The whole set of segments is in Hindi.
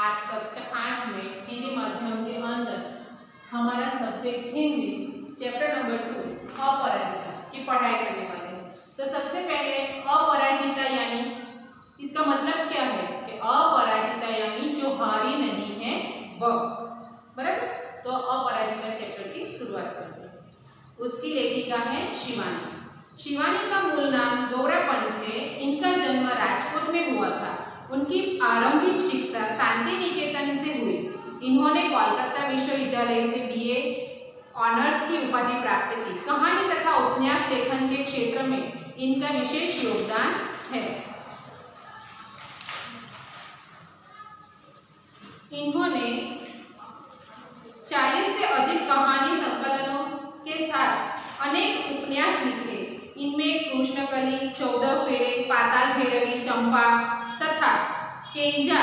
आज कक्षा 8 में हिंदी माध्यम के अंदर हमारा सब्जेक्ट हिंदी चैप्टर नंबर 2 अपराजिता की पढ़ाई करने वाले हैं। तो सबसे पहले अपराजिता यानी इसका मतलब क्या है कि अपराजिता यानी जो हारी नहीं है वह, बराबर। तो अपराजिता चैप्टर की शुरुआत करते हैं। उसकी लेखिका है शिवानी। शिवानी का मूल नाम गौरा पंत है। इनका जन्म राजकोट में हुआ था। उनकी आरंभिक शिक्षा शांति निकेतन से हुई। इन्होंने कोलकाता विश्वविद्यालय से बीए ऑनर्स की उपाधि प्राप्त की। कहानी तथा उपन्यास लेखन के क्षेत्र में इनका विशेष योगदान है। इन्होंने 40 से अधिक कहानी संकलनों के साथ अनेक उपन्यास लिखे। इनमें कृष्णकली, 14 फेरे, पाताल भैरवी, चंपा तथा केंजा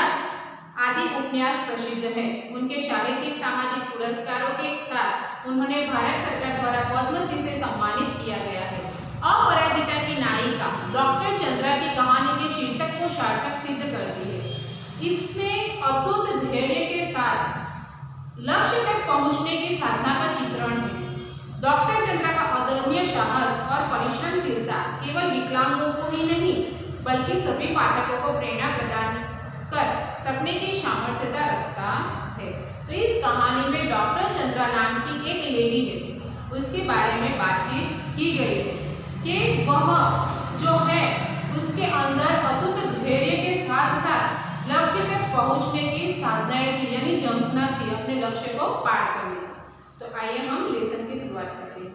आदि उपन्यास प्रसिद्ध है। उनके साहित्यिक सामाजिक पुरस्कारों के साथ उन्होंने भारत सरकार द्वारा पद्मश्री से सम्मानित किया गया है। अपराजिता की नायिका डॉक्टर चंद्रा की कहानी के शीर्षक को सार्थक सिद्ध करती है। इसमें अतुट धैर्य के साथ लक्ष्य तक पहुंचने की साधना का चित्रण है। डॉक्टर चंद्रा का अदम्य साहस और परिश्रमशीलता केवल विकलांगों को ही नहीं बल्कि सभी पाठकों को प्रेरणा प्रदान कर सकने की सामर्थ्यता रखता है। तो इस कहानी में डॉक्टर चंद्रा नाम की एक लेडी है, उसके बारे में बातचीत की गई है कि वह जो है उसके अंदर अतुट धैर्य के साथ साथ लक्ष्य तक पहुंचने की साधनाएं थी, यानी जंपना थी अपने लक्ष्य को पार करने। तो आइए हम लेसन की शुरुआत करते हैं।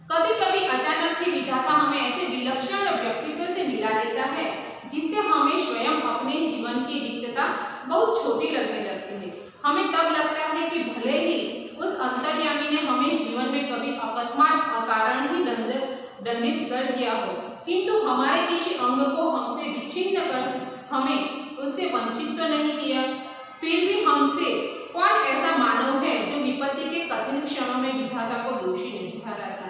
कभी कभी अचानक ही विधाता हमें ऐसे विलक्षण व्यक्तित्व से मिला देता है जिससे हमें स्वयं अपने जीवन की रिक्तता बहुत छोटी लगने लगती है। हमें तब लगता है कि भले ही उस अंतर्यामी ने हमें जीवन में कभी अकस्मात अकारण ही दंडित कर दिया हो, किंतु हमारे किसी अंग को हमसे विच्छिन्न कर हमें उससे वंचित तो नहीं किया। फिर भी हमसे कौन ऐसा मानव है जो विपत्ति के कठिन क्षणों में विधाता को दोषी नहीं ठहराता।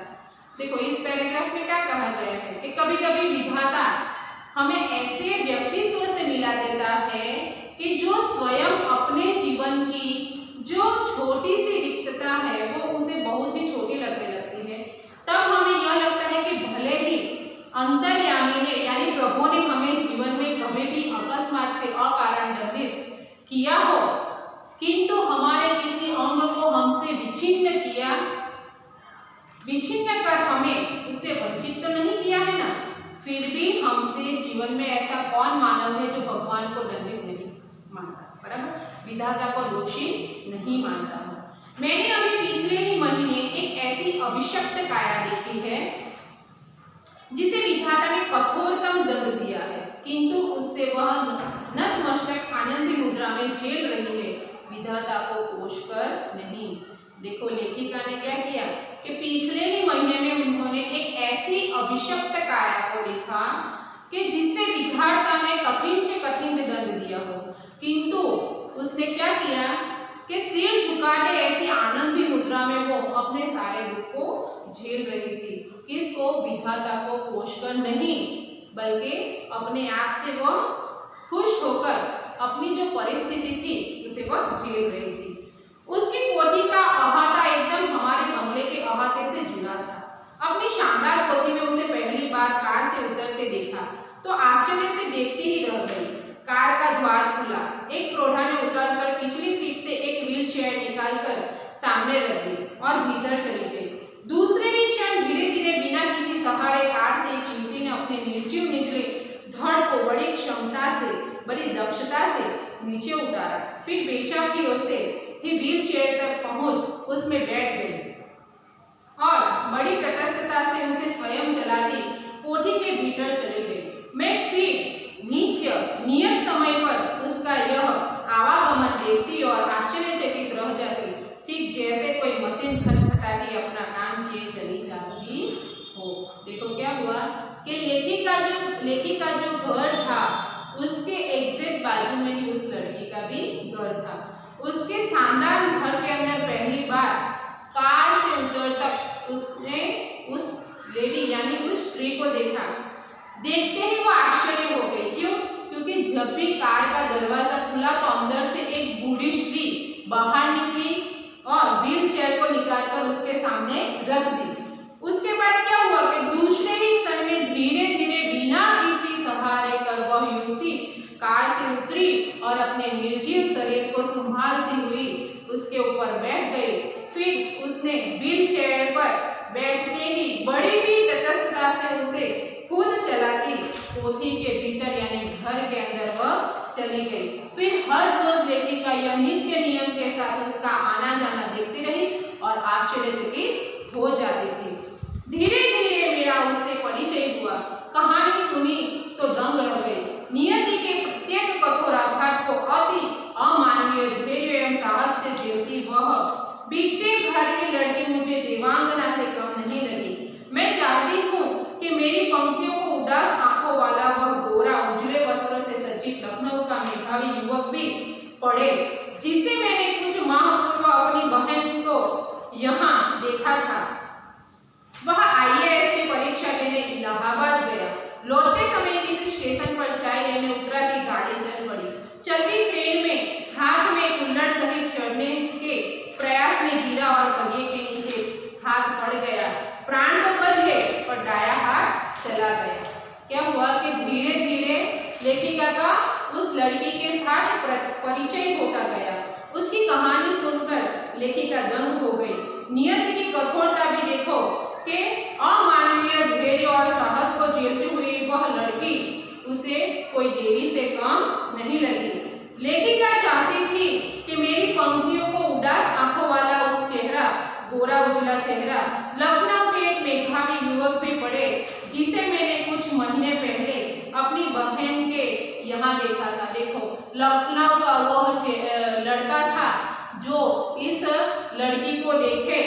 देखो इस पैराग्राफ में क्या कहा गया है कि कभी कभी विधाता हमें ऐसे व्यक्तित्व से मिला देता है कि जो स्वयं अपने जीवन की जो छोटी सी रिक्तता है वो उसे बहुत ही छोटी लगने लगती है। तब हमें यह लगता है कि भले ही अंतर्यामी ने यानी प्रभु ने हमें जीवन में कभी भी अकस्मात से अकारण दंडित किया हो, किंतु हमारे किसी अंग को हमसे विच्छिन्न कर हमें उससे वंचित तो नहीं किया है ना। फिर भी हमसे जीवन में ऐसा कौन मानव है जो भगवान को दंडित नहीं मानता, बराबर, विधाता को दोषी नहीं मानता हो। मैंने अभी पिछले ही महीने एक ऐसी अभिशप्त काया देखी है जिसे विधाता ने कठोरतम दंड दिया है, किंतु उससे वह नतमस्तक आनंदी मुद्रा में झेल रही है, विधाता को कोसकर नहीं। देखो लेखिका ने क्या किया कि पिछले ही महीने में उन्होंने एक ऐसी अभिशप्त काया को लिखा कि जिससे विधाता ने कठिन से कठिन दंड दिया हो, किंतु उसने क्या किया कि सिर झुका के ऐसी आनंदी मुद्रा में वो अपने सारे दुख को झेल रही थी। किसको? विधाता को कोसकर नहीं, बल्कि अपने आप से वह खुश होकर अपनी जो परिस्थिति थी उसे वह झेल रही थी। उसकी कोठी का अहाता एकदम हमारे बंगले के अहाते से जुड़ा था। अपनी शानदार कोठी में उसे पहली बार कार से उतरते देखा तो आश्चर्य से देखती ही रह गई। कार का द्वार खुला, एक प्रौढ़ा ने उतरकर पिछली सीट से एक व्हील चेयर निकालकर सामने रख दी और भीतर चली गई। दूसरे ही क्षण धीरे धीरे बिना किसी सहारे कार से एक युवती ने अपने निर्जीव निचले धड़ को बड़ी क्षमता से, बड़ी दक्षता से नीचे उतारा। फिर बेशकीयों से ही व्हील चेयर तक पहुंच उसमें बैठ गई और बड़ी तटस्थता से उसे स्वयं चलाती कोठी के भीतर चली गई। मैं फिर नियत समय पर उसका यह आवागमन देखती और आश्चर्यचकित रह जाती, ठीक जैसे कोई मशीन खटखटाती अपना काम किए चली जाती हो। देखो क्या हुआ कि लेखिका जो घर था उसके एग्जैक्ट बाजू में ही उस लड़की का भी घर था। उसके शानदार घर के अंदर पहली बार कार से उतर तक उसने उस लेडी यानी उस स्त्री को देखा। देखते ही वो आश्चर्य हो गई। क्यों? क्योंकि जब भी कार चला तो अंदर से एक बूढ़ी स्त्री बाहर निकली और व्हील चेयर को निकालकर उसके सामने रख दी। उसके बाद क्या हुआ कि दूसरे ही क्षण में धीरे धीरे बिना किसी सहारे कर वह युवती कार से उतरी और अपने निर्जीव शरीर को संभालती हुई उसके ऊपर बैठ गई। फिर उसने व्हील चेयर पर बैठते ही बड़ी ही तटस्थता से उसे खुद चलाती पोथी के भीतर यानी घर के अंदर वह चली गई। फिर हर रोज लेखिका यह नित्य नियम के साथ उसका आना जाना देखती रही और आश्चर्यचकित हो जाती थी। धीरे धीरे मेरा उससे परिचय हुआ। कहानी सुनी तो दंग रह गई। नियति के प्रत्येक कठोर आघात को अति अमानवीय धैर्य एवं साहस से झेलती वह बीते भर की लड़की मुझे देवांगना से कम नहीं लगी। मैं चाहती हूँ कि मेरी पंक्तियों को उदास आंखों वाला वह गोरा उजले वस्त्रों से सज्जित लखनऊ का मेधावी युवक भी पढ़े, जिसे मैंने कुछ माह पूर्व अपनी बहन को यहाँ देखा था। वह IAS की परीक्षा लेने इलाहाबाद गया। लौटते समय किसी स्टेशन पर चाय लेने उतरा कि गाड़ी चल पड़ी। चलती ट्रेन में हाथ में कुल्हड़ सहित चढ़ने के प्रयास में गिरा और पहिए के नीचे हाथ पड़ गया। प्राण तो बच गए पर दाया हाथ चला गया। क्या हुआ कि धीरे धीरे लेखिका का उस लड़की के साथ परिचय होता गया। उसकी कहानी सुनकर लेखिका दंग हो गई। नियति की कठोरता भी देखो कि अमानवीय धैर्य और साहस को झेलती हुई वह लड़की उसे कोई देवी से कम नहीं लगी। लेखिका चाहती थी कि मेरी पंक्तियों को उदास आंखों वाला उस चेहरा, गोरा उजला चेहरा लखनऊ के एक मेधावी युवक भी पढ़े, जिसे मैंने कुछ महीने पहले अपनी बहन के यहाँ देखा था। देखो, लखनऊ का वह लड़का था जो इस लड़की को देखे,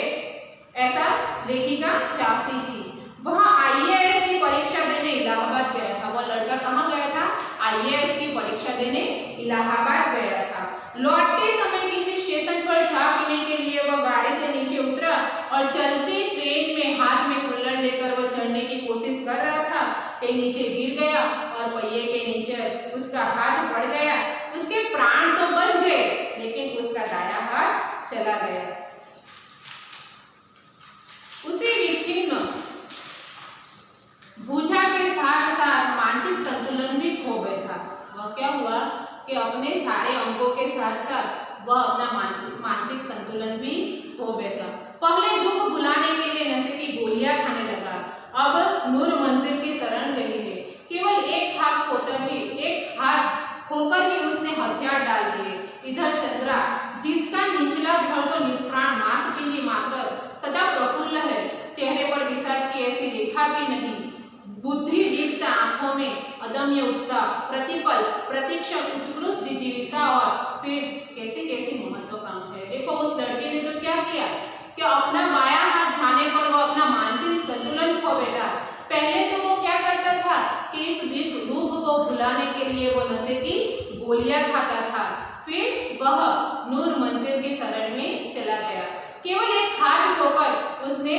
ऐसा लेखिका चाहती थी। वह IAS की परीक्षा देने इलाहाबाद गया था। वह लड़का कहाँ गया था? IAS की परीक्षा देने इलाहाबाद गया था। लौटते समय किसी स्टेशन पर चाय पीने के लिए वह गाड़ी से नीचे उतरा और चलती ट्रेन में हाथ में कुल्हड़ लेकर वह चढ़ने की कोशिश कर रहा था कि नीचे गिर गया और पहिए के नीचे उसका हाथ पड़ गया। उसके प्राण तो बच गए लेकिन उसका दाया हाथ चला गया। उसे विच्छिन्न भुजा के साथ साथ मानसिक संतुलन भी खो गया था। वह क्या हुआ कि अपने सारे अंगों के साथ साथ वह अपना मानसिक संतुलन भी खो गया था। पहले दुख भुलाने के लिए नशे की गोलियां खाने लगा। अब नूर मंजिल की शरण गई है। केवल एक हाथ खोकर ही उसने हथियार डाल दिए। इधर चंद्रा, जिसका निचला धड़ तो निष्प्राण मांसपिंडी मात्र सदा प्रफुल्ल है, चेहरे पर विषाद की ऐसी रेखा भी नहीं। बुद्धि दीप्त आंखों में अदम्य उत्साह, प्रतिपल प्रतीक्षण, उत्कृष्ट जिजीविषा और फिर कैसी कैसी महत्वाकांक्षा है। देखो, उस लड़के ने तो क्या किया कि अपना बायां हाथ जाने पर वो अपना मानसिक संतुलन खो बैठा। पहले तो वो क्या करता था कि इस दुख को भुलाने के लिए वो नशे की गोलियां खाता था। फिर वह नूर मंजिल की शरण में चला गया। केवल एक हाथ खोकर उसने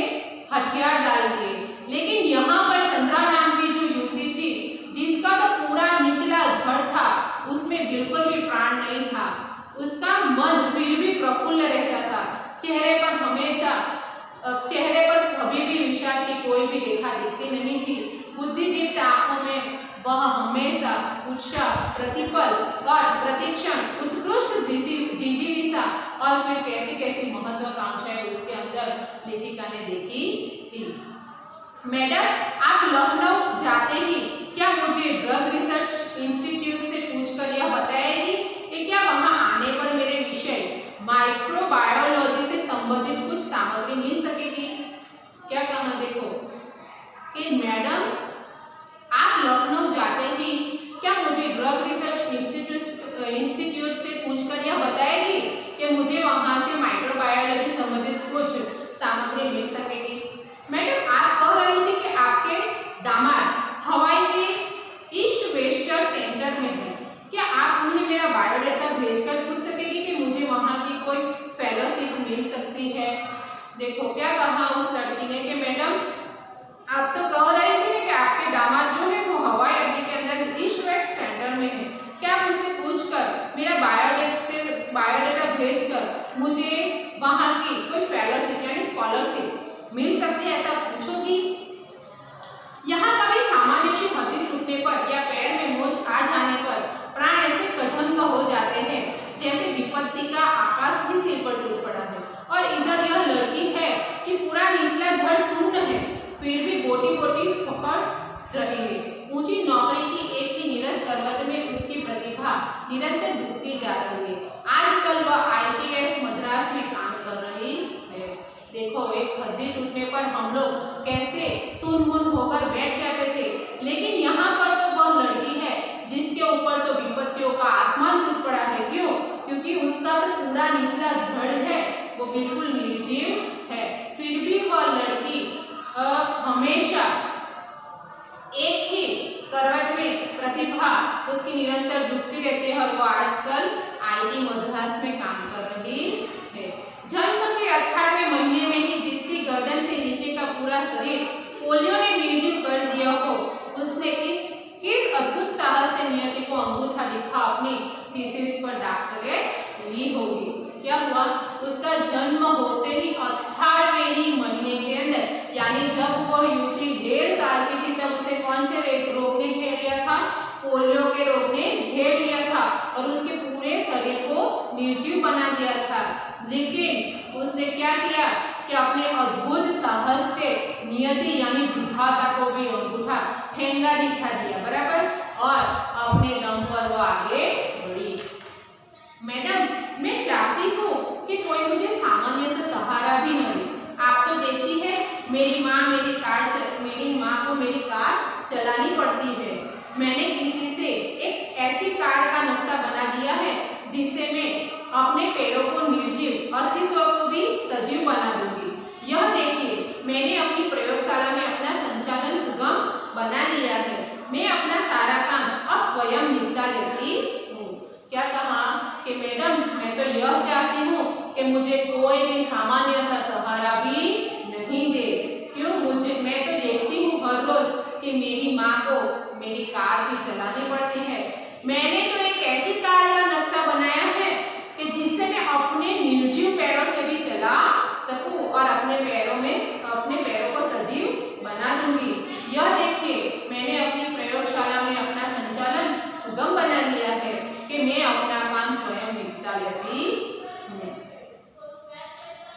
हथियार डाल दिए। लेकिन यहाँ पर चंद्रा नाम की जो युवती थी, जिसका तो पूरा निचला धड़ था, उसमें बिल्कुल भी प्राण नहीं था। उसका मन फिर भी प्रफुल्ल रहता था। चेहरे पर कभी भी विषाद की कोई भी रेखा दिखती नहीं थी। बुद्धि दीप्त आंखों में वह हमेशा उत्साह, प्रतिपल और प्रतीक्षण, उत्कृष्ट जिजीविषा और फिर कैसी कैसी महत्वाकांक्षाएं उसके अंदर लेखिका ने देखी थी। मैडम, आप लखनऊ जाते ही क्या मुझे ड्रग रिसर्च इंस्टीट्यूट से पूछकर यह बताएगी कि क्या वहां आने पर मेरे विषय माइक्रोबायोलॉजी से संबंधित कुछ सामग्री मिल सकेगी? क्या कहना, देखो कि मैडम, आप लखनऊ जाते ही क्या मुझे ड्रग रिसर्च इंस्टीट्यूट से पूछकर यह बताएगी कि मुझे वहां से माइक्रोबायोलॉजी संबंधित कुछ सामग्री मिल सकेगी? मैडम, आप कह रही थी कि आपके दामाद हवाई के ईस्ट वेस्टर सेंटर में है। क्या आप उन्हें मेरा बायोडाटा भेजकर पूछ सकेगी कि मुझे वहां की कोई फेलोशिप मिल सकती है? देखो, क्या कहा उस लड़की ने कि मैडम, आप तो कह रहे थे कि आपके दामाद जो है वो हवाई अड्डे के अंदर ईस्ट वेस्ट सेंटर में है। क्या आप उससे पूछकर मेरा मुझे वहाँ की कोई फेलोशिप यानी स्कॉलरशिप मिल सकती है, ऐसा पूछोगी। यहाँ कभी सामान्य सी हड्डी टूटने पर या पैर में मोच आ जाने पर प्राण ऐसे कठिन हो जाते हैं जैसे विपत्ति का आकाश ही सिर पर टूट पड़ा है। और इधर यह लड़की है कि पूरा निचला धड़ शून्य है, फिर भी बोटी बोटी पकड़ रही है। ऊंची नौकरी की एक ही नीरस करवट में उसकी प्रतिभा निरंतर डूबती जा रही है। आजकल वह ITS मद्रास में काम कर रही है। देखो, एक हड्डी टूटने पर हम लोग कैसे सुन-मुन होकर बैठ जाते थे, लेकिन यहाँ पर तो वह लड़की है जिसके ऊपर तो विपत्तियों का आसमान टूट पड़ा है। क्यों? क्योंकि उसका तो पूरा निचला धड़ है वो बिल्कुल निर्जीव है, फिर भी वह लड़की हमेशा एक ही करवट में प्रतिभा उसकी निरंतर डूबती रहती है और वह आजकल IT मद्रास में काम कर रही है। जन्म के 18वें महीने में ही जिसकी गर्दन से नीचे का पूरा शरीर पोलियो ने निर्जीव कर दिया हो, उसने किस अद्भुत साहस से नियति को अंगूठा दिखा अपनी थीसिस पर डॉक्टरेट ली होगी। क्या हुआ? उसका जन्म होते ही 18वें ही महीने के अंदर, यानी जब वह युवती 1.5 साल की थी, तब उसे कौन से रोग ने घेर लिया था? पोलियो के रोग ने घेर लिया था और उसके पूरे शरीर को निर्जीव बना दिया था। लेकिन उसने क्या किया कि अपने अद्भुत साहस से नियति यानी विधाता को भी अंगूठा ठेंगा दिखा दिया, बराबर, और अपने दम पर वो आगे बढ़ी। मैडम, मैं चाहती हूँ कि कोई मुझे सामान्य से सहारा भी न दे। आप तो देखती है मेरी माँ को मेरी कार चलानी पड़ती है। मैंने किसी से एक ऐसी कार का नक्शा बना दिया है जिससे मैं अपने पैरों को निर्जीव, अस्तित्व को भी सजीव बना दूंगी। यह देखिए, मैंने अपनी प्रयोगशाला में अपना संचालन सुगम बना लिया है। मैं अपना सारा काम अब स्वयं निपटा लेती हूँ। क्या कहा कि मैडम, मैं तो यह चाहती हूँ कि मुझे कोई भी सामान्य सा सहारा भी नहीं दे। क्यों? मैं तो देखती हूँ हर रोज कि मेरी माँ को मेरी कार भी चलानी पड़ती है। मैंने तो एक ऐसी कार का नक्शा बनाया है कि जिससे मैं अपने निर्जीव पैरों से भी चला सकूं और अपने पैरों को सजीव बना दूंगी। यह देखिए, मैंने अपनी प्रयोगशाला में अपना संचालन सुगम बना लिया है कि मैं अपना काम स्वयं निपटा लेती हूँ।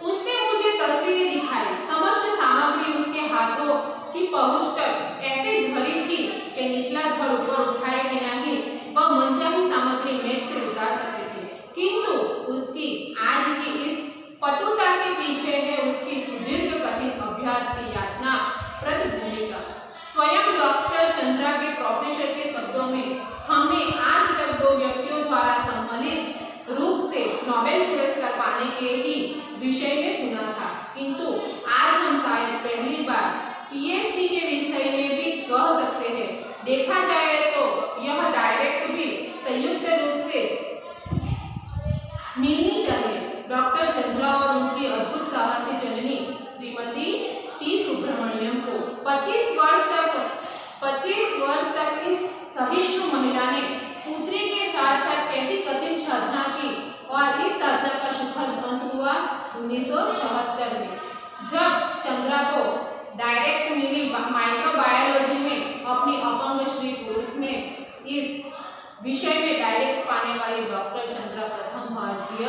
उसने मुझे तस्वीरें दिखाई। समस्त सामग्री उसके हाथों की पहुंच तक ऐसे धरी थी कि निचला धड़ ऊपर उठाए बिना ही वह मनचाही सामग्री मेज से उतार सकती थी। किंतु उसकी आज की इस पटुता के पीछे है उसकी सुदीर्घ कठिन अभ्यास की यातना प्रद भूमिका। स्वयं डॉक्टर चंद्रा के प्रोफेसर के शब्दों में, हमने आज तक 2 व्यक्तियों द्वारा सम्मिलित रूप से नोबेल पुरस्कार पाने के ही विषय में सुना था, किंतु आज हम शायद पहली बार PhD के विषय में भी कह सकते हैं। देखा जाए तो यह डायरेक्ट भी संयुक्त रूप से मिलनी चाहिए। डॉक्टर चंद्रा और उनकी अद्भुत साहसी जननी श्रीमती T सुब्रमण्यम को 25 वर्ष तक इस सहिष्णु महिला ने पुत्री के साथ साथ कैसी कठिन साधना की और इस साधना का सुखद अंत हुआ 1976 में, जब चंद्रा को डायरेक्ट मिली माइक्रोबायोलॉजी में अपनी अपंग स्त्री पुरुष में इस विषय में डायरेक्ट पाने वाली डॉक्टर चंद्रा प्रथम भारतीय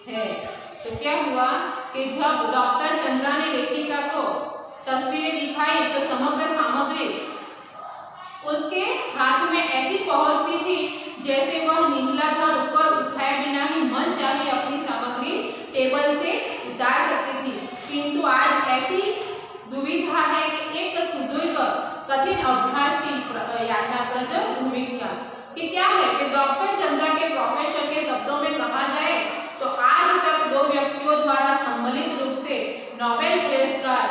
है। तो क्या हुआ कि जब डॉक्टर चंद्रा ने लेखिका को तस्वीरें दिखाई तो समग्र सामग्री उसके हाथ में ऐसी पहुंचती थी जैसे वह निचला धड़ ऊपर उठाए बिना ही मन चाहे अपनी सामग्री टेबल से उतार सकती थी। किंतु आज ऐसी दुविधा है कि एक सुदीर्घ कठिन अभ्यास की यातनाप्रद भूमिका कि क्या है कि डॉक्टर चंद्रा के प्रोफेसर के शब्दों में कहा जाए तो आज तक 2 व्यक्तियों द्वारा सम्मिलित रूप से नोबेल पुरस्कार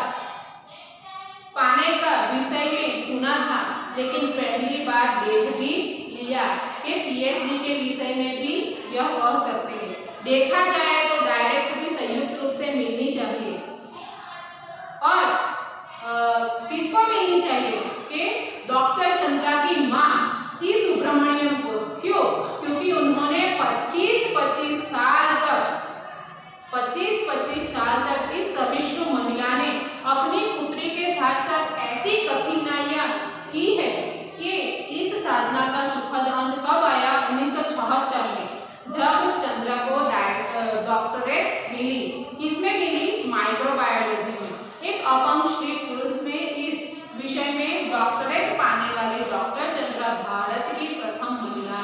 पाने का विषय में सुना था, लेकिन पहली बार देख भी लिया कि PhD के विषय में भी यह कह सकते हैं। देखा जाए तो डायरेक्ट भी संयुक्त रूप से मिलनी चाहिए। और किसको मिलनी चाहिए कि डॉक्टर चंद्रा की माँ T सुब्रमण्यम को। क्यों? क्योंकि उन्होंने 25 साल तक 20-25 साल तक इस सहिष्णु महिला ने अपनी पुत्री के साथ साथ ऐसी कठिनाइयां की है कि इस साधना का सुखद अंत कब आया? 1976 में, जब चंद्रा को डॉक्टरेट मिली। किसमें मिली? माइक्रोबायोलॉजी में। एक अपंग स्त्री पुरुष में इस विषय में डॉक्टरेट पाने वाली डॉक्टर चंद्रा भारत की प्रथम महिला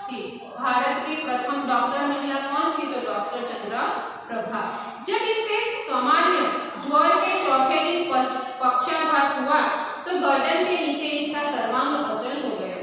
थी। भारत की प्रथम डॉक्टर महिला कौन थी? तो डॉक्टर चंद्रा प्रभा। जब इसे सामान्य ज्वर के चौथे दिन पक्षाघात हुआ तो गर्दन के नीचे इसका सर्वांग अचल हो गया।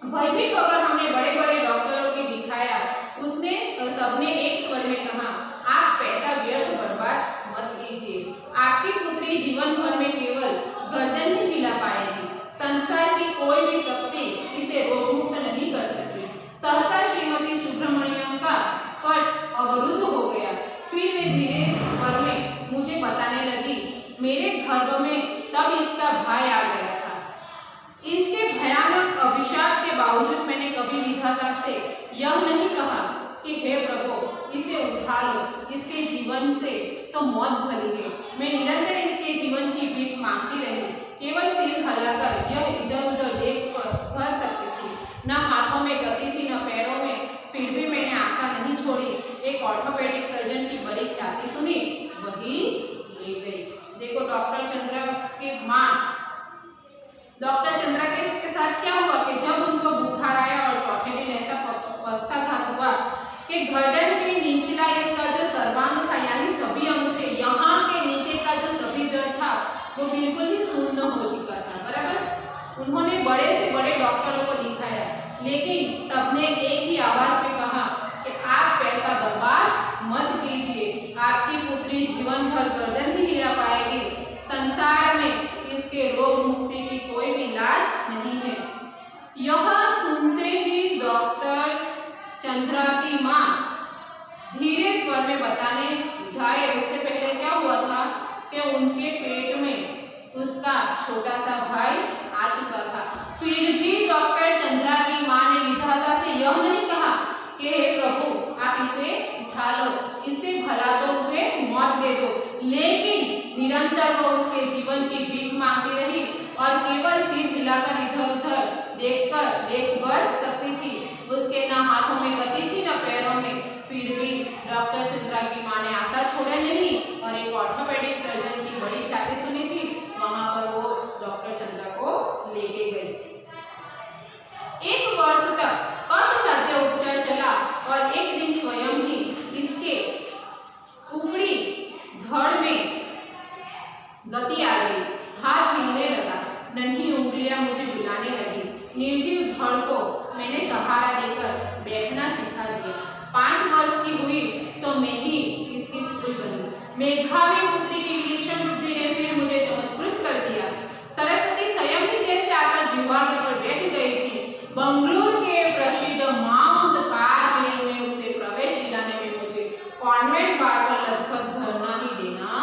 भयभीत होकर हमने बड़े बड़े डॉक्टरों को दिखाया। उसने सबने एक स्वर में कहा, आप पैसा व्यर्थ बर्बाद मत कीजिए। आपकी पुत्री जीवन भर में केवल गर्दन ही हिला पाएगी। संसार की कोई भी शक्ति इसे रोगमुक्त नहीं कर सकती। सहसा श्रीमती सुब्रमण्यम का कट अवरुद्ध हो गया। फिर वे धीरे स्वर में मुझे बताने लगी, मेरे गर्भ में तब इसका भाई आ गया था। इसके भयानक अभिशाप के बावजूद मैंने कभी विधाता से यह नहीं कहा कि हे प्रभु इसे उठा लो, इसके जीवन से तो मौत भली है। मैं निरंतर इसके जीवन की भीख मांगती रही। केवल सिर हिलाकर यह इधर उधर देख भर सकती थी। न हाथों में गति थी न पैरों में। फिर भी मैंने आशा नहीं छोड़ी। एक ऑर्थोपेडिक सर्जन की बड़ी ख्याति सुनी, वही ले गई। देखो डॉक्टर चंद्रा के माँ, डॉक्टर चंद्रा के साथ क्या हुआ कि जब उनको बुखार आया और चौथे दिन ऐसा पक्षाघात हुआ कि गर्दन के निचला इसका जो सर्वांग था, यानी सभी अंग थे, यहाँ के नीचे का जो सभी जड़ था वो बिल्कुल ही शून्य हो चुका था। बराबर। उन्होंने बड़े से बड़े डॉक्टरों को दिखाया, लेकिन सबने एक ही आवाज में कहा कि आप पैसा बर्बाद मत कीजिए। आपकी पुत्री जीवन भर गर्दन ही हिला पाएगी। संसार में इसके रोग मुक्ति की कोई भी इलाज नहीं है। यह सुनते ही डॉक्टर चंद्रा की माँ धीरे स्वर में बताने जाए, उससे पहले क्या हुआ था कि उनके पेट में उसका छोटा सा भाई आ चुका था। फिर भी डॉक्टर चंद्रा की माँ ने विधाता से यह नहीं कहा कि हे प्रभु आप इसे उठा लो, इससे भला तो उसे मौत दे दो। लेकिन निरंतर वो उसके जीवन की भीख मांगती रही और केवल सिर हिलाकर इधर उधर देख भर सकती थी। उसके न हाथों में गति थी न पैरों में। फिर भी डॉक्टर चंद्रा की माँ ने आशा छोड़ा नहीं और एक ऑर्थोपेडिक सर्जन की बड़ी ख्याति सुनी थी, वहां पर वो डॉक्टर चंद्रा को लेके गई। 1 वर्ष तक कष्ट साध्य उपचार चला और एक दिन स्वयं ही इसके ऊपरी धड़ में गति आ गई। हाथ हिलने लगा, नन्ही उंगलियां मुझे बुलाने लगी। निर्जीव धड़ को मैंने सहारा देकर बैठना सिखा दिया। 5 वर्ष की हुई तो मैं ही इसकी स्कूल बनी। मेधावी पुत्री की विलक्षण बुद्धि ने फिर मुझे चमत्कृत कर दिया। सरस्वती स्वयं ही जैसे आकर जिह्वाग्र पर बैठ गई थी। बंगलुरु के प्रसिद्ध माउंट कार्मेल में उसे प्रवेश दिलाने में मुझे कॉन्वेंट बार पर लगभग धरना ही देना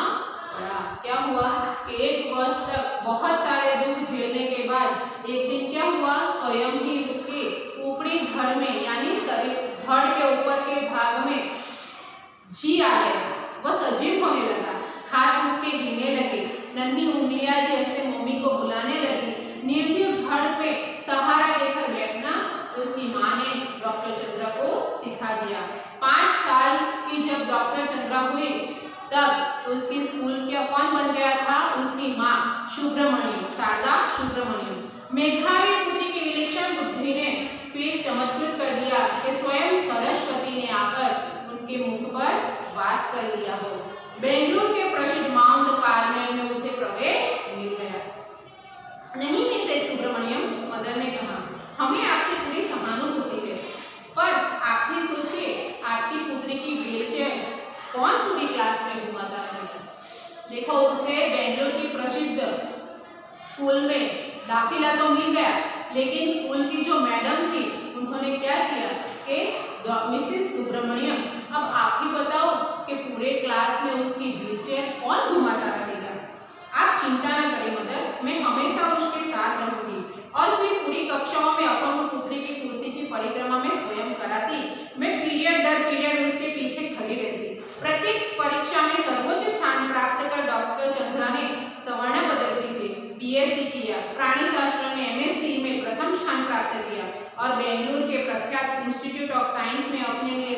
पड़ा। क्या हुआ कि 1 वर्ष तक बहुत सारे दुख झेलने के बाद एक दिन क्या हुआ, स्वयं ही उसके ऊपरी धड़ में यानी शरीर धड़ के ऊपर के भाग में जी आ गया। वह सजीव होने लगा। हाथ उसके हिलने लगे, नन्ही उंगलियां जैसे मम्मी को बुलाने लगी। निर्जीव धड़ पे सहारा लेकर बैठना उसकी माँ ने डॉक्टर चंद्रा को सिखा दिया। 5 साल की जब डॉक्टर चंद्रा हुई तब उसकी स्कूल क्या कौन बन गया था? उसकी माँ सुब्रमण्यम, शारदा सुब्रमण्यम। मेधावी पुत्री की विलक्षण बुद्धि ने फिर चमत्कृत कर दिया कि स्वयं सरस्वती ने आकर उनके मुख पर वास कर लिया हो। बेंगलुरु के प्रसिद्ध माउंट कार्मेल में उसे प्रवेश मिल गया। नहीं मिसेस सुब्रमण्यम, मदर ने कहा, हमें आपसे पूरी सहानुभूति है, पर आप ही सोचिए आपकी पुत्री की व्हीलचेयर कौन पूरी क्लास में घुमाता रहेगा। देखो उसे बेंगलुरु की प्रसिद्ध स्कूल में दाखिला तो मिल गया, लेकिन स्कूल की जो मैडम थी उन्होंने क्या किया कि मिसेस सुब्रमण्यम अब आप ही बताओ कि पूरे क्लास में उसकी व्हीलचेयर कौन घुमाता रहेगा। आप चिंता न करें मदर, मैं हमेशा उसके साथ रहूंगी। और फिर पूरी कक्षाओं में अपंग पुत्री की कुर्सी की परिक्रमा में स्वयं कराती। मैं पीरियड दर पीरियड उसके पीछे खड़ी रहती। प्रत्येक परीक्षा में सर्वोच्च स्थान प्राप्त कर डॉक्टर चंद्रा ने स्वर्ण पदक जीते, बीएससी किया, प्राणी शास्त्र में एमएससी में प्रथम स्थान प्राप्त किया और बेंगलुरु के प्रख्यात इंस्टीट्यूट ऑफ साइंस में अपने लिए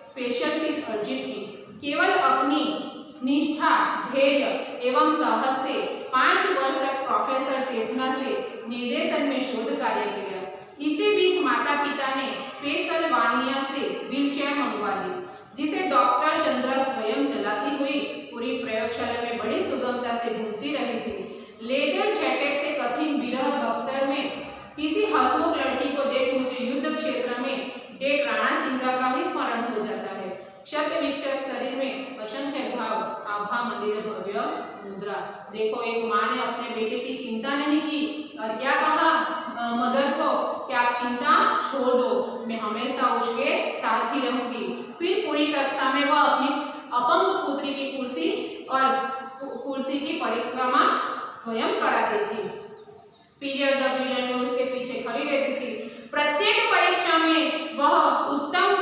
स्पेशल सीट अर्जित की। केवल अपनी निष्ठा, धैर्य एवं साहस से 5 वर्ष तक प्रोफेसर सेजना से निर्देशन में शोध कार्य किया। इसी बीच माता पिता ने पेंसिल्वानिया से व्हीलचेयर मंगवा ली, जिसे डॉक्टर चंद्रा स्वयं चलाती हुई पूरी प्रयोगशाला में बड़ी सुगमता से घूमती रही थी। लेडर जैकेट से कठिन विरह दफ्तर में किसी हंसमुख लड़की को देख मुझे युद्ध क्षेत्र में डेट राणा सिंगा का ही स्मरण हो जाता है। क्षत विक्षत शरीर में असंख्य घाव, आभा मंदिर भव्य मुद्रा। देखो, एक माँ ने अपने बेटे की चिंता नहीं की और क्या कहा मदर को कि आप चिंता छोड़ दो, मैं हमेशा उसके साथ ही रहूंगी। फिर पूरी कक्षा में वह अपनी अपंग पुत्री की कुर्सी की परिक्रमा स्वयं कराती थी। पीरियड में उसके पीछे खड़ी रहती थी। प्रत्येक परीक्षा में वह उत्तम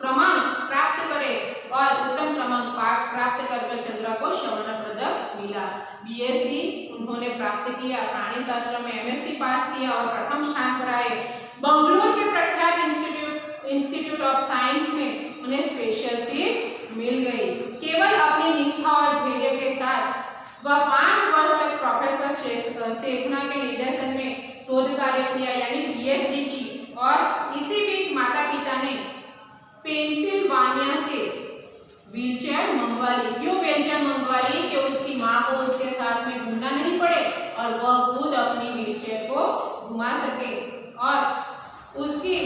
क्रमांक प्राप्त करे और उत्तम क्रमांक प्राप्त कर चंद्रा को स्वर्ण पदक मिला। बीएससी उन्होंने प्राप्त किया, प्राणी शास्त्र में एमएससी पास किया और प्रथम स्थान पर आए। बेंगलुरु के प्रख्यात इंस्टीट्यूट ऑफ साइंस में उन्हें स्पेशल सीट मिल गई। केवल अपनी निष्ठा और धैर्य के साथ वह 5 वर्ष तक प्रोफेसर सेखना के निर्देशन में शोध कार्य किया, यानी पीएचडी की। और इसी बीच माता पिता ने पेंसिल्वानिया से व्हीलचेयर मंगवा ली। क्यों व्हीलचेयर मंगवा ली? कि उसकी माँ को उसके साथ में घूमना नहीं पड़े और वह खुद अपनी व्हीलचेयर को घुमा सके। और उसकी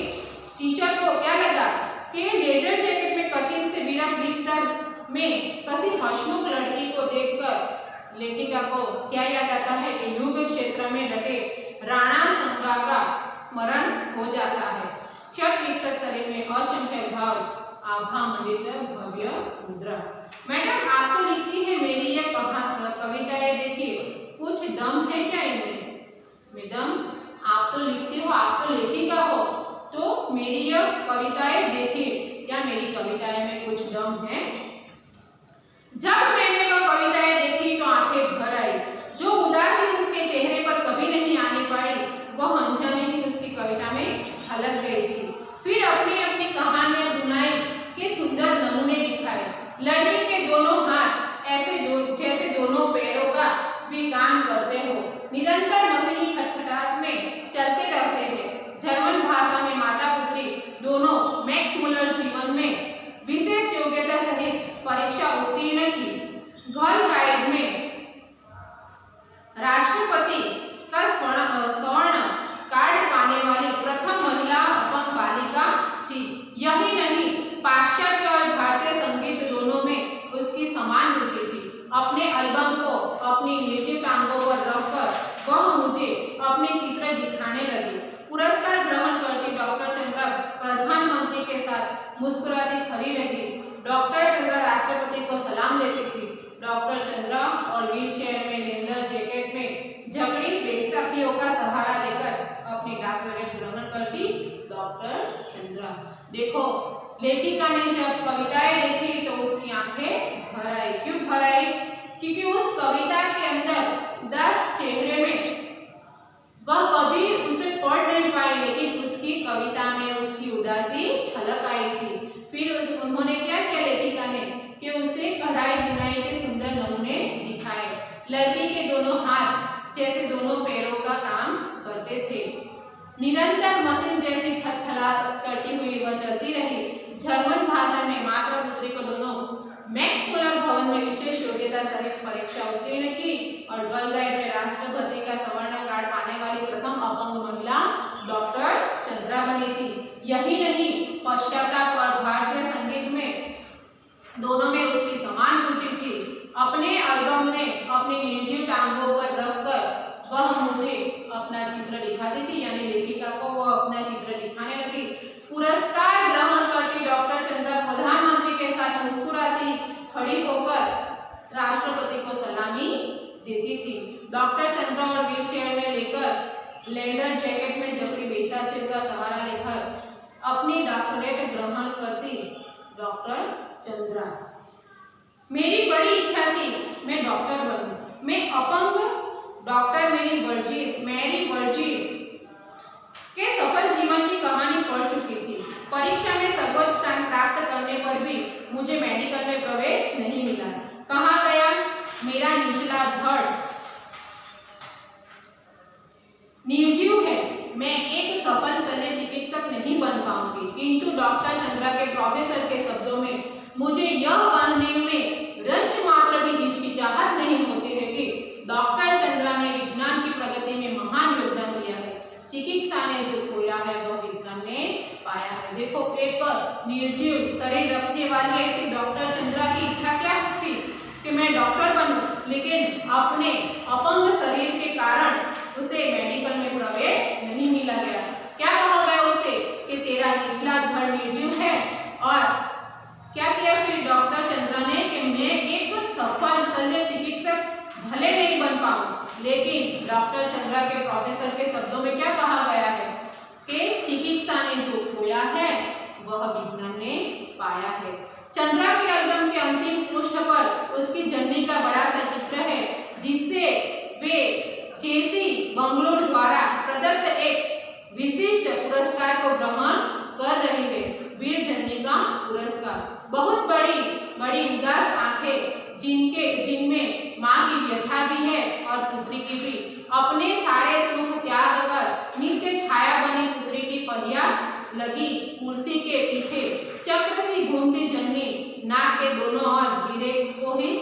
टीचर को क्या लगा कि लेडर जैकेट में कठिन से विरह दफ्तर में किसी हंसमुख लड़की को देखकर लेखिका को क्या याद आता है कि युद्ध क्षेत्र में डटे राणा संगा का स्मरण हो जाता है। क्षत विक्षत शरीर में असंख्य घाव, आभा मंडित भव्य मुद्रा। मैडम, आप तो लिखती है मेरी यह कविताएं देखिए, कुछ दम है क्या इनमें? मैडम, आप तो लिखती हो, आप तो लेखिका हो, तो मेरी यह कविताएं देखिए, क्या मेरी कविताएं में कुछ दम है? जब मैंने वह कविताएं देखी तो आंखें भर आई। जो उदासी उसके चेहरे पर कभी नहीं आने पाई, वह अनजाने ही उसकी कविता में झलक गई थी। फिर अपनी अपनी कहानियां बुनाई के सुंदर नमूने दिखाए। लड़की के दोनों हाथ ऐसे जैसे दोनों पैरों का भी काम करते हो, निरंतर मशीनी खटखटाहट में चलते रहते हैं। जर्मन भाषा में माता पुत्री दोनों मैक्स मुलर जीवन में विशेष योग्यता सहित परीक्षा उत्तीर्ण की। घर गाइड में राष्ट्रपति का स्वर्ण कार्ड पाने वाली प्रथम महिला अपंग बालिका थी। यही नहीं, पाश्चात्य और भारतीय संगीत दोनों में उसकी समान रुचि थी। अपने एल्बम को अपनी निर्जीव टांगों पर रखकर वह मुझे अपने चित्र दिखाने लगी। पुरस्कार ग्रहण करती डॉक्टर चंद्रा प्रधानमंत्री के साथ मुस्कुराती खड़ी रही। डॉक्टर चंद्रा राष्ट्रपति को सलाम देती थी। डॉक्टर चंद्रा और व्हीलचेयर में लेदर जैकेट में झगड़ी बैसाखियों का सहारा लेकर अपनी डॉक्टरेट ग्रहण करती डॉक्टर चंद्रा। देखो, लेखिका ने जब कविताएं देखी तो उसकी आंखें भर आई। क्यों भर आई? क्योंकि उस कविता के अंदर उदास चेहरे में वह कभी उसे पढ़ नहीं पाई, लेकिन उसकी कविता में उसकी उदासी झलक आई थी। फिर उन्होंने क्या किया लेखिका ने कि उसे कढ़ाई बुनाई के सुंदर नमूने दिखाए। लड़की के दोनों हाथ जैसे दोनों पैरों का काम करते थे। निरंतर मशीन जैसी खटखटा करती हुई वह चलती रही। जर्मन भाषा में माता पुत्री को दोनों मैक्स मुलर भवन में विशेष योग्यता सहित परीक्षा उत्तीर्ण की और गर्ल गाइड में राष्ट्रपति का स्वर्ण कार्ड पाने वाली प्रथम अपंग महिला डॉक्टर चंद्रा बनी थी। यही नहीं, पश्चाताप और भारतीय संगीत में दोनों में उसकी समान रुचि थी। अपने एल्बम में अपनी निर्जीव टांगों पर रखकर वह मुझे अपना चित्र दिखाती थी, यानी लेखिका को वह अपना चित्र दिखाने लगी। पुरस्कार ग्रहण करती डॉक्टर चंद्रा प्रधानमंत्री के साथ मुस्कुराती खड़ी होकर राष्ट्रपति को सलामी देती थी। डॉक्टर चंद्रा और व्हीलचेयर में लेकर लेदर जैकेट में जकड़ी बैसाखियों का सहारा लेकर अपनी डॉक्टरेट ग्रहण करती डॉक्टर चंद्रा। मेरी बड़ी इच्छा थी मैं डॉक्टर बनूं। मैं अपंग डॉक्टर मेरी वर्जित के सफल जीवन की कहानी पढ़ चुकी थी। परीक्षा में सर्वोच्च स्थान प्राप्त करने पर भी मुझे मेडिकल में प्रवेश नहीं मिला। कहाँ गया मेरा निचला धड़? निर्जीव है। मैं एक सफल शल्य चिकित्सक नहीं बन पाऊंगी। किंतु डॉक्टर चंद्रा के प्रोफेसर के शब्दों में मुझे यह कहने में रंच मात्र भी हिचकिचाहट नहीं होती है कि डॉक्टर चंद्रा ने विज्ञान की प्रगति में महान योगदान दिया है। चिकित्सा ने जो खोया है वह विज्ञान ने पाया है। देखो, एक निर्जीव शरीर रखने वाली ऐसी डॉक्टर चंद्रा की इच्छा क्या थी कि मैं डॉक्टर बनूं, लेकिन अपने अपंग शरीर के कारण उसे मेडिकल में प्रवेश नहीं मिला गया। क्या कहा गया उसे कि तेरा निचला धड़ निर्जीव है। और क्या किया फिर डॉक्टर चंद्रा ने कि मैं एक सफल शल्य चिकित्सक भले नहीं बन पाऊं, लेकिन डॉक्टर चंद्रा के प्रोफेसर के शब्दों में क्या कहा गया है कि चिकित्सा ने जो खोया है वह विज्ञान ने पाया है। चंद्रा के एल्बम के अंतिम पृष्ठ पर उसकी जननी का बड़ा सा चित्र है, जिससे वे चेसी बंगलोर द्वारा प्रदत्त एक विशिष्ट पुरस्कार को ग्रहण कर रही है, वीर जननी का पुरस्कार। बहुत बड़ी बड़ी उदास आंखें जिनमें माँ की व्यथा भी है और पुत्री की भी। अपने सारे सुख त्याग कर नित्य छाया बनी पुत्री की पहिया लगी कुर्सी के पीछे चक्र सी घूमती जननी नाक के दोनों ओर हीरे को ही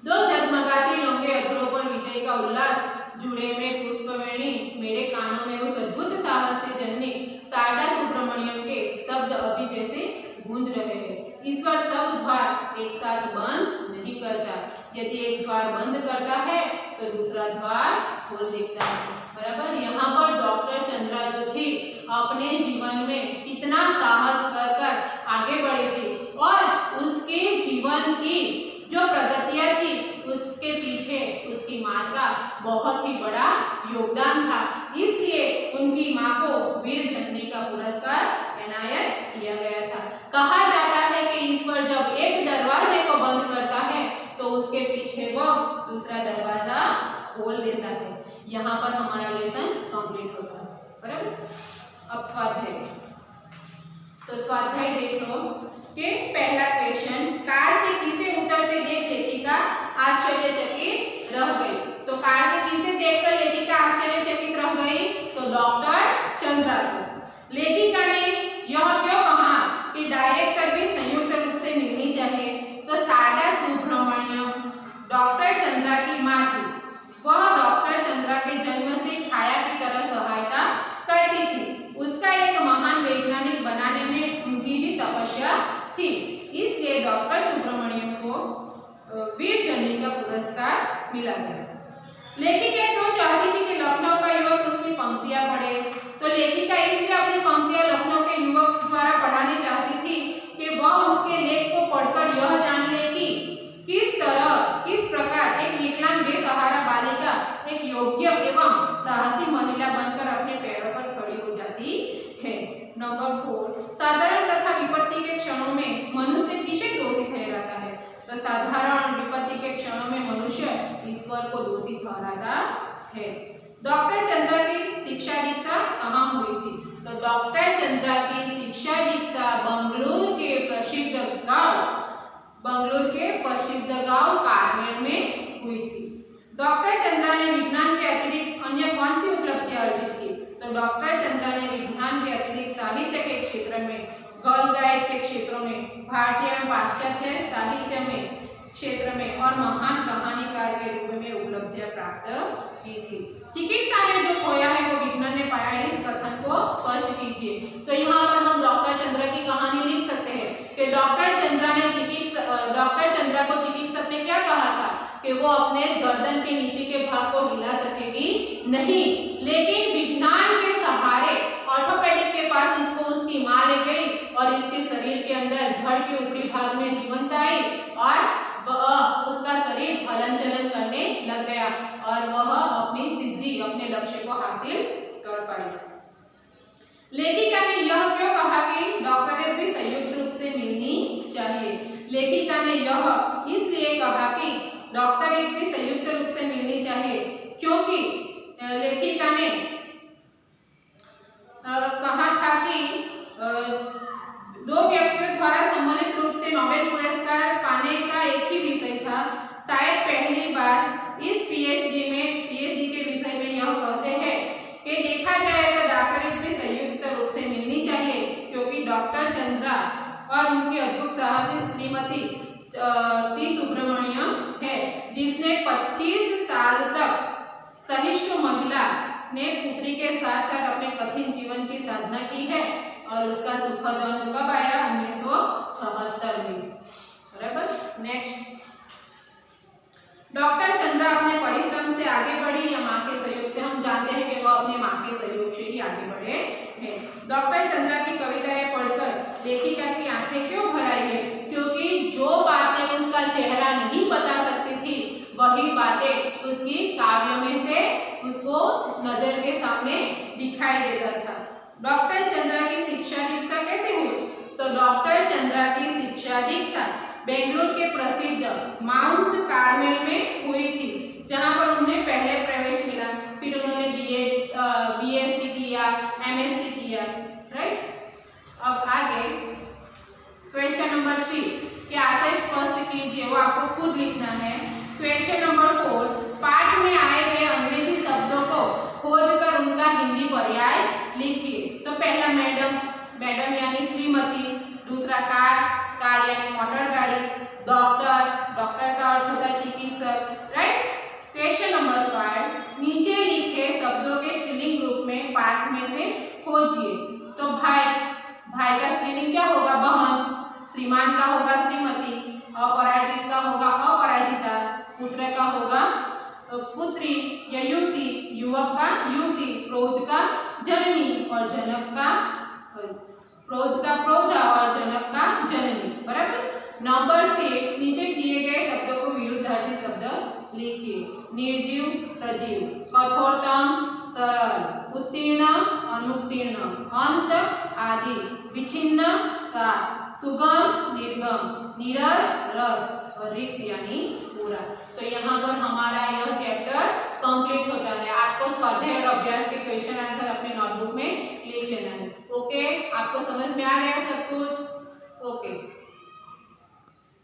दो जगमगाती लौंगे अधरों पर विजय का उल्लास जुड़े में पुष्पवेणी मेरे कानों में उस अद्भुत साहस से जननी शारदा सुब्रमण्यम के शब्द अभी जैसे गूंज रहे हैं। ईश्वर सब द्वार एक साथ बंद नहीं करता। यदि एक द्वार बंद करता है तो दूसरा द्वार खोल देता है। बराबर। यहाँ पर डॉक्टर चंद्रा जो थी अपने जीवन में कितना साहस कर आगे बढ़ी थी और उसके जीवन की जो प्रगतियां थी उसके पीछे उसकी माँ का बहुत ही बड़ा योगदान था। इसलिए उनकी माँ को वीर जननी का पुरस्कार एनायत किया गया था। कहा जाता है कि ईश्वर जब एक दरवाजे को बंद करता है तो उसके पीछे वो दूसरा दरवाजा खोल देता है। यहाँ पर हमारा लेसन कंप्लीट होता है। बराबर। अब स्वाध्याय। तो स्वाध्याय देख लो कि पहला क्वेश्चन, कार से किसे उतरते देख लेखिका आश्चर्यचकित रह गई। तो कार से किसे देखकर लेखिका आश्चर्यचकित रह गई? तो डॉक्टर चंद्रा को। लेखिका ने यह क्यों कहा कि डायरेक्टर भी संयुक्त रूप से मिलनी चाहिए? तो शारदा सुब्रमण्यम डॉक्टर चंद्रा की माँ थी। वह डॉक्टर चंद्रा के जन्म से छाया की तरह सहायता करती थी। उसका एक महान वैज्ञानिक बनाने में उनकी भी तपस्या थी। इसलिए डॉक्टर सुब्रमण्यम को वीर जननी का पुरस्कार मिला गया। लेखिका क्यों चाहती थी कि लखनऊ का युवक उसकी पंक्तियां पढ़े? तो लेखिका इसलिए अपनी पंक्तियां लखनऊ के युवक द्वारा पढ़ानी चाहती थी कि वह उसके लेख को पढ़कर यह जान ले कि किस प्रकार एक विकलांग बेसहारा बालिका एक योग्य एवं साहसी महिला बनकर अपने पैरों पर खड़ी हो जाती है। नंबर 4, साधारण तथा विपत्ति के क्षणों में मनुष्य किसे दोषी ठहराता है? तो साधारण विपत्ति के क्षणों में मनुष्य ईश्वर को दोषी ठहराता है। डॉक्टर चंद्रा की शिक्षा दीक्षा कहाँ हुई थी? तो डॉक्टर चंद्रा की शिक्षा दीक्षा बंगलुरु के प्रसिद्ध गांव कारमेर में हुई थी। डॉक्टर चंद्रा ने विज्ञान के अतिरिक्त अन्य कौन सी उपलब्धियां अर्जित की? तो डॉक्टर चंद्रा ने विज्ञान के अतिरिक्त साहित्य के क्षेत्र में, गर्ल गाइड के क्षेत्रों में, भारतीय एवं पाश्चात्य साहित्य में क्षेत्र में और महान कहानीकार के रूप में उपलब्धियां प्राप्त की थी। चिकित्सा ने जो खोया है वो विज्ञान ने पाया है, इस कथन को स्पष्ट कीजिए। तो यहाँ पर हम डॉक्टर चंद्रा की कहानी लिख सकते हैं कि डॉक्टर चंद्रा को चिकित्सक ने क्या कहा था कि वो अपने गर्दन के नीचे के भाग को हिला सकेगी नहीं, लेकिन विज्ञान के सहारे ऑर्थोपेडिक के पास इसको उसकी माँ ले गई और इसके शरीर के अंदर धड़ के ऊपरी भाग में जीवंत आई और उसका शरीर हलन चलन करने लग गया और वह अपनी सिद्धि, अपने लक्ष्य को हासिल कर पाई। लेखिका ने यह क्यों कहा कि डॉक्टरेट भी संयुक्त रूप से मिलनी चाहिए? लेखिका ने यह इसलिए कहा कि डॉक्टर एक भी संयुक्त रूप से मिलनी चाहिए, क्योंकि लेखिका ने कहा था कि दो व्यक्तियों द्वारा सम्मिलित रूप से नोबेल पुरस्कार पाने का एक ही विषय था। शायद पहली बार इस पीएचडी के विषय में यह कहते हैं कि देखा जाए तो डॉक्टरेट भी संयुक्त रूप से मिलनी चाहिए, क्योंकि डॉक्टर चंद्रा और उनकी अद्भुत साहसी श्रीमती टी सुब्रमण्यम है, जिसने 25 साल तक सहिष्णु महिला ने पुत्री के साथ साथ अपने कठिन जीवन की साधना की है और उसका सुखद अंत कब आया? 1976 में। बराबर। नेक्स्ट, डॉक्टर चंद्रा अपने परिश्रम से आगे बढ़ी या मां के सहयोग से? हम जानते हैं कि वह अपने मां के सहयोग से ही आगे बढ़े हैं। डॉक्टर चंद्रा की कविताएं पढ़कर लेखिका की आंखें क्यों भर आई है? क्योंकि जो बातें उसका चेहरा नहीं बता सकती थी, वही बातें उसकी काव्य में से उसको नजर के सामने दिखाई देता था। डॉक्टर चंद्रा की शिक्षा दीक्षा कैसे हुई? तो डॉक्टर चंद्रा की शिक्षा दीक्षा बेंगलुरु के प्रसिद्ध माउंट कार्मेल में हुई थी, जहां पर उन्हें पहले प्रवेश मिला। फिर उन्होंने बीएससी किया, एमएससी किया। राइट। अब आगे क्वेश्चन नंबर 3 के आशय स्पष्ट कीजिए, वो आपको खुद लिखना है। क्वेश्चन नंबर 4, पाठ में आए गए अंग्रेजी शब्दों को खोजकर उनका हिंदी पर्याय लिखिए। तो पहला मैडम, मैडम यानी श्रीमती। दूसरा कार यानी मोटर गाड़ी। डॉक्टर, डॉक्टर का अर्थ होता है चिकित्सक। राइट। क्वेश्चन नंबर 5, नीचे लिखे शब्दों के स्त्रीलिंग रूप में पाठ में से खोजिए। तो भाई, भाई का स्त्रीलिंग क्या होगा? बहन। श्रीमान का होगा श्रीमती। अपराजित का होगा अपराजिता। पुत्र का होगा पुत्री या युवती। युवक का युवती। प्रौढ़ का जननी और जनक का प्रौढ़ का प्रौढ़ा और जनक का जननी। बराबर। नंबर 6, नीचे दिए गए शब्दों को विरुद्धार्थी शब्द लिखिए। निर्जीव, सजीव। कठोरतम, सरल। उत्तीर्ण, अनुत्तीर्ण। अंत, आदि। विच्छिन्न, सार। सुगम, निर्गम। नीरस, रस और रिक्त यानी पूरा।